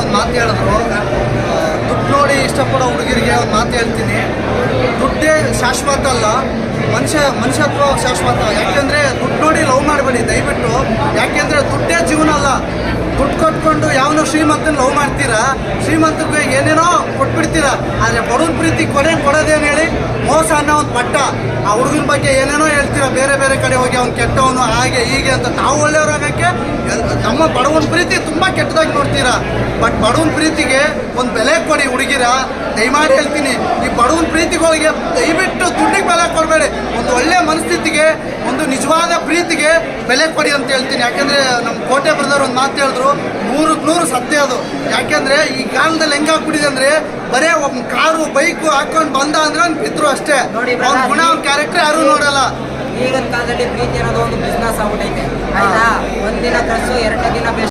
ಒಂದು ಮಾತು ಹೇಳಿದ್ರು, ದುಡ್ಡು ನೋಡಿ ಇಷ್ಟಪಡೋ ಹುಡುಗರಿಗೆ ಒಂದು ಮಾತು ಹೇಳ್ತೀನಿ, ದುಡ್ಡೇ ಶಾಶ್ವತ ಅಲ್ಲ, ಮನುಷ್ಯತ್ವ ಶಾಶ್ವತ. ಯಾಕೆಂದರೆ ದುಡ್ಡು ನೋಡಿ ಲವ್ ಮಾಡಬೇಡಿ ದಯವಿಟ್ಟು. ಯಾಕೆಂದರೆ ದುಡ್ಡೇ ಜೀವನ ಅಲ್ಲ. ದುಡ್ಡು ಕೊಟ್ಕೊಂಡು ಯಾವನೋ ಶ್ರೀಮಂತನ ಲವ್ ಮಾಡ್ತೀರಾ, ಶ್ರೀಮಂತರಿಗೆ ಏನೇನೋ ಕೊಟ್ಬಿಡ್ತೀರಾ. ಆದರೆ ಬಡವನ ಪ್ರೀತಿ ಕೊಡೋದೇನು ಹೇಳಿ? ಮೋಸ ಅನ್ನೋ ಒಂದು ಪಟ್ಟ. ಆ ಹುಡುಗನ ಬಗ್ಗೆ ಏನೇನೋ ಹೇಳ್ತೀರಾ, ಬೇರೆ ಬೇರೆ ಕಡೆ ಹೋಗಿ ಅವ್ನು ಕೆಟ್ಟವನು ಹಾಗೆ ಹೀಗೆ ಅಂತ. ತಾವು ಒಳ್ಳೆಯವರಾಗಕ್ಕೆ ನಮ್ಮ ಬಡವನ ಪ್ರೀತಿ ತುಂಬ ಕೆಟ್ಟದಾಗಿ ನೋಡ್ತೀರಾ. ಬಟ್ ಬಡವನ ಪ್ರೀತಿಗೆ ಒಂದು ಬೆಲೆ ಕೊಡಿ ಹುಡುಗಿರ, ದಯಮಾಡಿ ಹೇಳ್ತೀನಿ. ಈ ಬಡವನ ಪ್ರೀತಿಗಳಿಗೆ ದಯವಿಟ್ಟು ದುಡ್ಡಿಗೆ ಬೆಲೆ ಕೊಡಬೇಡಿ. ಒಂದು ಒಳ್ಳೆಯ ಮನಸ್ಥಿತಿಗೆ, ಒಂದು ನಿಜವಾದ ಪ್ರೀತಿಗೆ ಬೆಲೆ ಕೊಡಿ ಅಂತ ಹೇಳ್ತೀನಿ. ಯಾಕೆಂದರೆ ನಮ್ಮ ಕೋಟೆ ಬ್ರದರ್ ಒಂದು ಮಾತು ಹೇಳಿದ್ರು, 100% ಸತ್ಯ ಅದು. ಯಾಕೆಂದರೆ ಈ ಕಾಲದಲ್ಲಿ ಹೆಂಗಾಗ್ಬಿಟ್ಟಿದೆ ಅಂದರೆ, ಬರೇ ಒಂದು ಕಾರು ಬೈಕು ಹಾಕೊಂಡು ಬಂದ ಅಂದ್ರೆ ಅವ್ನು ಬಿದ್ರು ಅಷ್ಟೇ. ಅವ್ನ ಗುಣ, ಅವ್ನ ಕ್ಯಾರೆಕ್ಟರ್ ಯಾರು ನೋಡಲ್ಲ. ಈಗಿನ ಕಾಲದಲ್ಲಿ ಪ್ರೀತಿ ಅನ್ನೋದು ಒಂದು ಬಿಸ್ನೆಸ್ ಆಗ್ಬಿಟ್ಟೈತೆ ಆಯ್ತಾ. ಒಂದಿನ ಡ್ರೆಸ್ಸು 2 ದಿನ